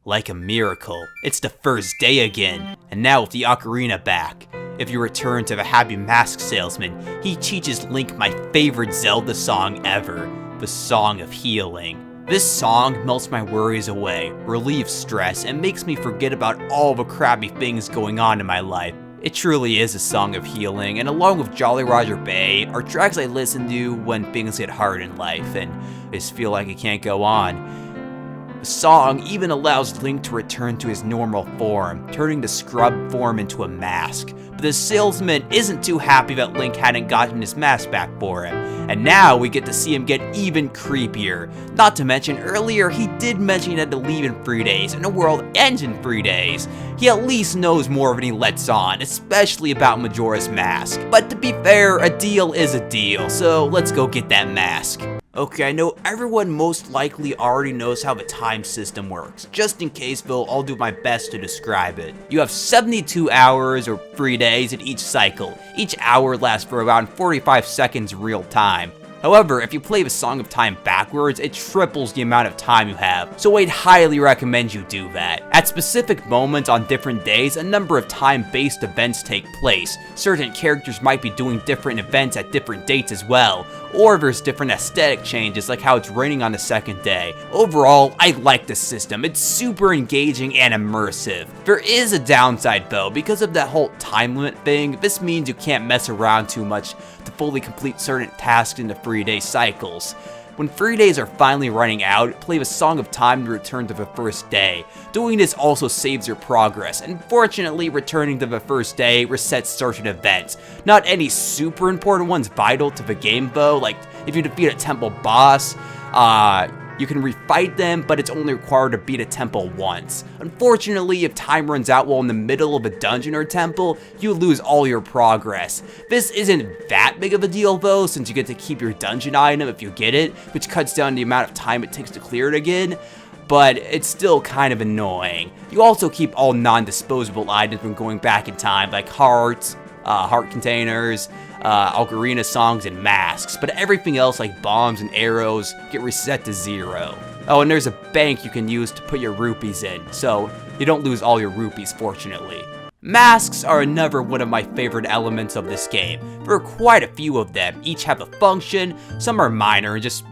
Like a miracle, it's the first day again, and now with the ocarina back. If you return to the Happy Mask Salesman, he teaches Link my favorite Zelda song ever, the Song of Healing. This song melts my worries away, relieves stress, and makes me forget about all the crappy things going on in my life. It truly is a song of healing, and along with Jolly Roger Bay, are tracks I listen to when things get hard in life and just feel like it can't go on. The song even allows Link to return to his normal form, turning the scrub form into a mask. But the salesman isn't too happy that Link hadn't gotten his mask back for him, and now we get to see him get even creepier. Not to mention, earlier he did mention he had to leave in 3 days, and the world ends in 3 days. He at least knows more than he lets on, especially about Majora's mask. But to be fair, a deal is a deal, so let's go get that mask. Okay, I know everyone most likely already knows how the time system works. Just in case though, I'll do my best to describe it. You have 72 hours or 3 days in each cycle. Each hour lasts for around 45 seconds real time. However, if you play the Song of Time backwards, it triples the amount of time you have, so I'd highly recommend you do that. At specific moments on different days, a number of time-based events take place. Certain characters might be doing different events at different dates as well, or there's different aesthetic changes like how it's raining on the second day. Overall, I like the system. It's super engaging and immersive. There is a downside though, because of that whole time limit thing. This means you can't mess around too much to fully complete certain tasks in the 3-day cycles. When 3 days are finally running out, play the Song of Time to return to the first day. Doing this also saves your progress, and fortunately returning to the first day resets certain events. Not any super important ones vital to the game though, like if you defeat a temple boss, you can refight them, but it's only required to beat a temple once. Unfortunately, if time runs out while in the middle of a dungeon or temple, you lose all your progress. This isn't that big of a deal though, since you get to keep your dungeon item if you get it, which cuts down the amount of time it takes to clear it again, but it's still kind of annoying. You also keep all non-disposable items when going back in time, like hearts, heart containers, ocarina songs, and masks, but everything else like bombs and arrows get reset to 0. Oh, and there's a bank you can use to put your rupees in, so you don't lose all your rupees, fortunately. Masks are another one of my favorite elements of this game. There are quite a few of them, each have a function. Some are minor and just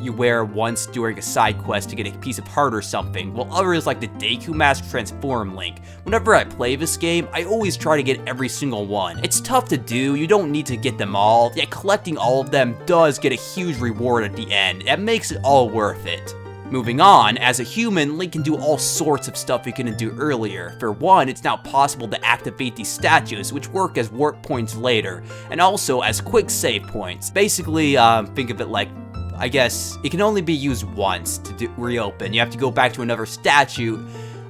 you wear once during a side quest to get a piece of heart or something, while others like the Deku mask transform Link. Whenever I play this game, I always try to get every single one. It's tough to do, you don't need to get them all, yet collecting all of them does get a huge reward at the end. That makes it all worth it. Moving on, as a human, Link can do all sorts of stuff he couldn't do earlier. For one, it's now possible to activate these statues, which work as warp points later, and also as quick save points. Basically, think of it like, I guess, it can only be used once to reopen. You have to go back to another statue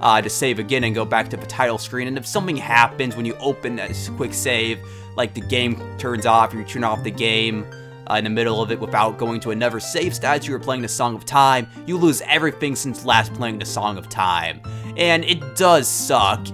to save again and go back to the title screen, and if something happens when you open a quick save, like the game turns off, or you turn off the game in the middle of it without going to another save statue or playing the Song of Time, you lose everything since last playing the Song of Time. And it does suck,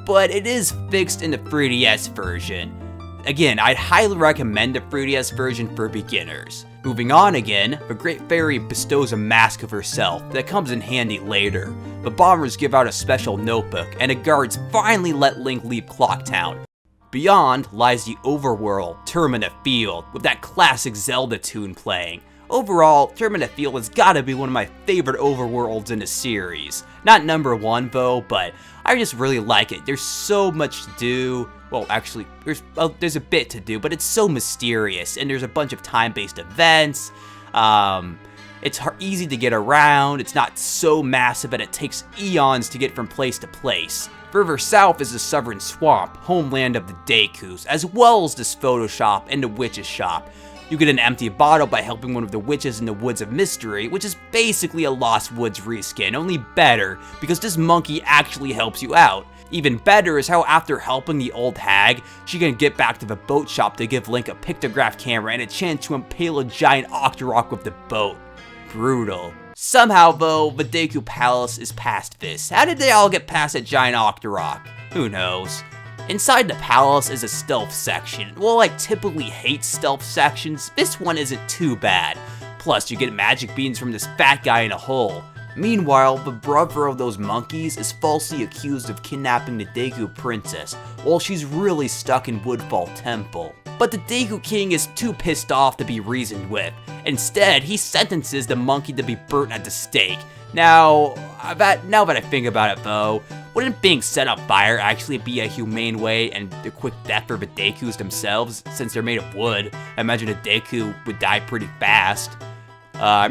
but it is fixed in the 3DS version. Again, I'd highly recommend the 3DS version for beginners. Moving on again, the Great Fairy bestows a mask of herself that comes in handy later. The bombers give out a special notebook, and the guards finally let Link leave Clock Town. Beyond lies the Overworld, Termina Field, with that classic Zelda tune playing. Overall, Termina Field has gotta be one of my favorite overworlds in the series. Not number 1 though, but I just really like it. There's so much to do. Well, actually, there's a bit to do, but it's so mysterious, and there's a bunch of time-based events. It's easy to get around, it's not so massive that it takes eons to get from place to place. Further south is the Southern Swamp, homeland of the Dekus, as well as this photo shop and the witch's shop. You get an empty bottle by helping one of the witches in the Woods of Mystery, which is basically a Lost Woods reskin, only better, because this monkey actually helps you out. Even better is how after helping the old hag, she can get back to the boat shop to give Link a pictograph camera and a chance to impale a giant Octorok with the boat. Brutal. Somehow though, the Deku Palace is past this. How did they all get past a giant Octorok? Who knows. Inside the palace is a stealth section. While I typically hate stealth sections, this one isn't too bad. Plus, you get magic beans from this fat guy in a hole. Meanwhile, the brother of those monkeys is falsely accused of kidnapping the Deku princess, while she's really stuck in Woodfall Temple. But the Deku King is too pissed off to be reasoned with. Instead, he sentences the monkey to be burnt at the stake. Now that I think about it though, wouldn't being set on fire actually be a humane way and a quick death for the Dekus themselves, since they're made of wood? I imagine a Deku would die pretty fast.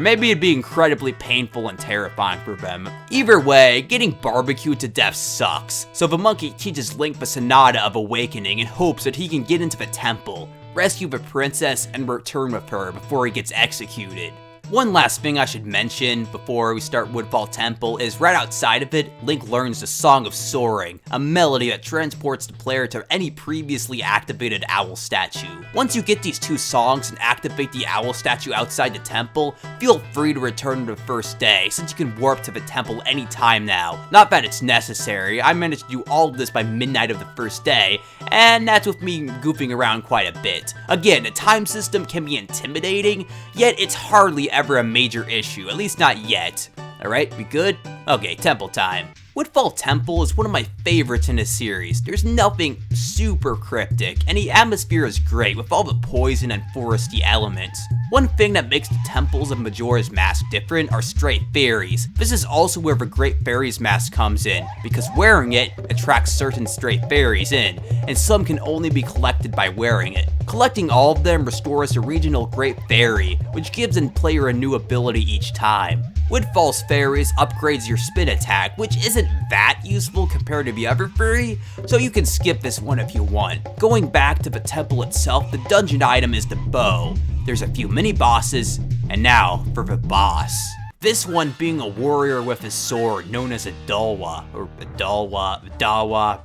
Maybe it'd be incredibly painful and terrifying for them. Either way, getting barbecued to death sucks. So the monkey teaches Link the Sonata of Awakening in hopes that he can get into the temple, rescue the princess, and return with her before he gets executed. One last thing I should mention before we start Woodfall Temple is right outside of it, Link learns the Song of Soaring, a melody that transports the player to any previously activated owl statue. Once you get these two songs and activate the owl statue outside the temple, feel free to return to the first day, since you can warp to the temple anytime now. Not that it's necessary, I managed to do all of this by midnight of the first day, and that's with me goofing around quite a bit. Again, the time system can be intimidating, yet it's hardly ever a major issue, at least not yet. Alright, we good? Okay, temple time. Woodfall Temple is one of my favorites in the series. There's nothing super cryptic, and the atmosphere is great with all the poison and foresty elements. One thing that makes the temples of Majora's Mask different are stray fairies. This is also where the Great Fairy's Mask comes in, because wearing it attracts certain stray fairies in, and some can only be collected by wearing it. Collecting all of them restores the regional Great Fairy, which gives the player a new ability each time. Woodfall's fairies upgrades your spin attack, which isn't that useful compared to the other fairy, so you can skip this one if you want. Going back to the temple itself, the dungeon item is the bow. There's a few mini bosses, and now for the boss. This one being a warrior with his sword, known as a Dawa, or Dawa.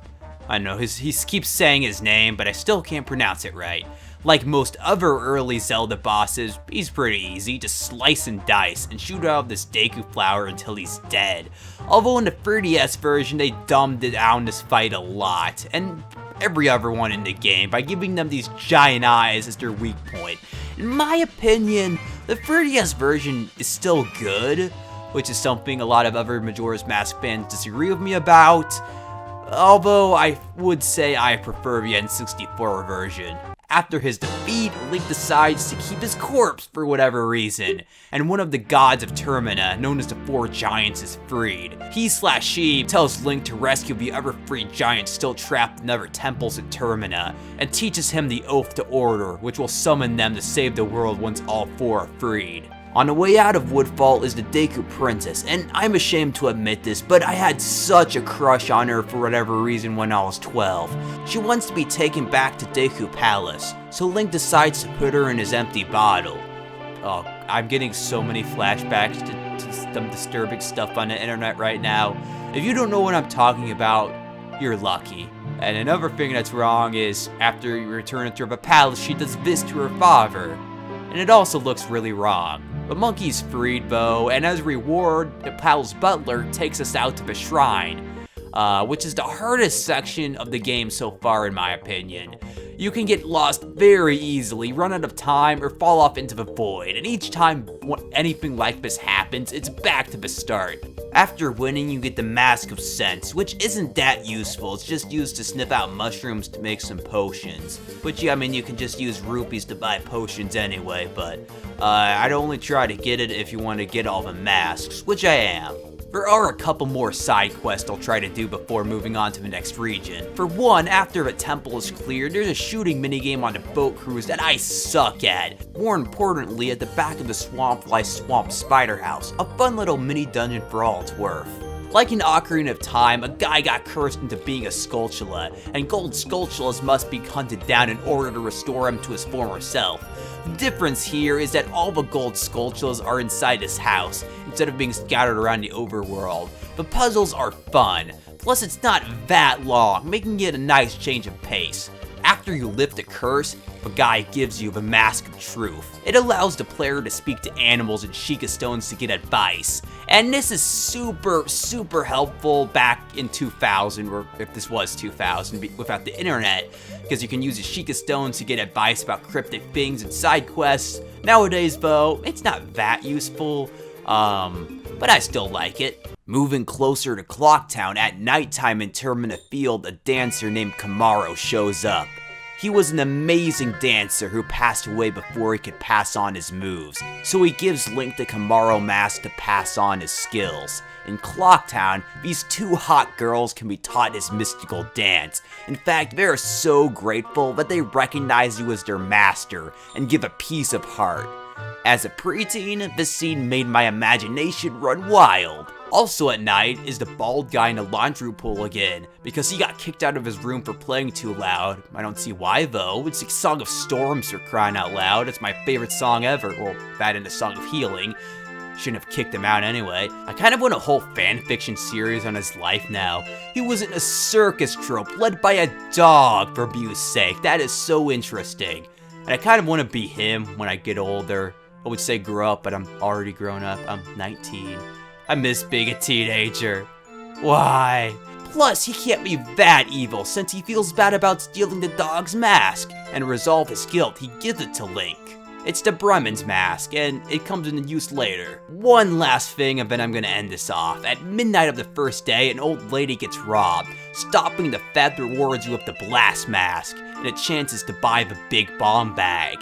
I know, he keeps saying his name, but I still can't pronounce it right. Like most other early Zelda bosses, he's pretty easy, just slice and dice and shoot out this Deku flower until he's dead. Although in the 3DS version they dumbed down this fight a lot, and every other one in the game, by giving them these giant eyes as their weak point. In my opinion, the 3DS version is still good, which is something a lot of other Majora's Mask fans disagree with me about, although I would say I prefer the N64 version. After his defeat, Link decides to keep his corpse for whatever reason, and one of the gods of Termina, known as the Four Giants, is freed. He/she tells Link to rescue the other 3 giants still trapped in other temples at Termina, and teaches him the Oath to Order, which will summon them to save the world once all 4 are freed. On the way out of Woodfall is the Deku Princess, and I'm ashamed to admit this, but I had such a crush on her for whatever reason when I was 12. She wants to be taken back to Deku Palace, so Link decides to put her in his empty bottle. Oh, I'm getting so many flashbacks to some disturbing stuff on the internet right now. If you don't know what I'm talking about, you're lucky. And another thing that's wrong is, after you return to the palace, she does this to her father. And it also looks really wrong. The monkey's freed though, and as a reward, the palace butler takes us out to the shrine, which is the hardest section of the game so far in my opinion. You can get lost very easily, run out of time, or fall off into the void, and each time anything like this happens, it's back to the start. After winning, you get the Mask of Sense, which isn't that useful, it's just used to sniff out mushrooms to make some potions. Which, yeah, I mean, you can just use rupees to buy potions anyway, but I'd only try to get it if you want to get all the masks, which I am. There are a couple more side quests I'll try to do before moving on to the next region. For one, after the temple is cleared, there's a shooting minigame on the boat cruise that I suck at. More importantly, at the back of the swamp lies Swamp Spider House, a fun little mini dungeon for all it's worth. Like in Ocarina of Time, a guy got cursed into being a Skulltula, and gold Skulltulas must be hunted down in order to restore him to his former self. The difference here is that all the gold Skulltulas are inside his house, instead of being scattered around the overworld. The puzzles are fun, plus it's not that long, making it a nice change of pace. After you lift a curse, the guy gives you the Mask of Truth. It allows the player to speak to animals and Sheikah Stones to get advice. And this is super helpful back in 2000, or if this was 2000, without the internet, because you can use the Sheikah Stones to get advice about cryptic things and side quests. Nowadays though, it's not that useful. but I still like it. Moving closer to Clocktown, at nighttime in Termina Field, a dancer named Kamaro shows up. He was an amazing dancer who passed away before he could pass on his moves, so he gives Link the Kamaro mask to pass on his skills. In Clocktown, these two hot girls can be taught his mystical dance. In fact, they are so grateful that they recognize you as their master and give a piece of heart. As a preteen, this scene made my imagination run wild. Also at night is the bald guy in the laundry pool again, because he got kicked out of his room for playing too loud. I don't see why though. It's like Song of Storms for crying out loud. It's my favorite song ever. Well, that and the Song of Healing. Shouldn't have kicked him out anyway. I kind of want a whole fanfiction series on his life now. He was in a circus troupe led by a dog, for Bu's sake. That is so interesting. And I kind of want to be him when I get older. I would say grow up, but I'm already grown up. I'm 19. I miss being a teenager. Why? Plus, he can't be that evil since he feels bad about stealing the dog's mask. And to resolve his guilt, he gives it to Link. It's the Bremen's mask, and it comes into use later. One last thing, and then I'm gonna end this off. At midnight of the first day, an old lady gets robbed. Stopping the theft rewards you with the blast mask, and a chances to buy the big bomb bag.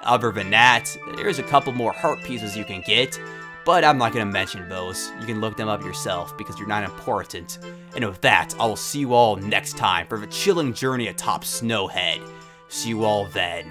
Other than that, there's a couple more heart pieces you can get, but I'm not gonna mention those. You can look them up yourself, because you're not important. And with that, I will see you all next time for the chilling journey atop Snowhead. See you all then.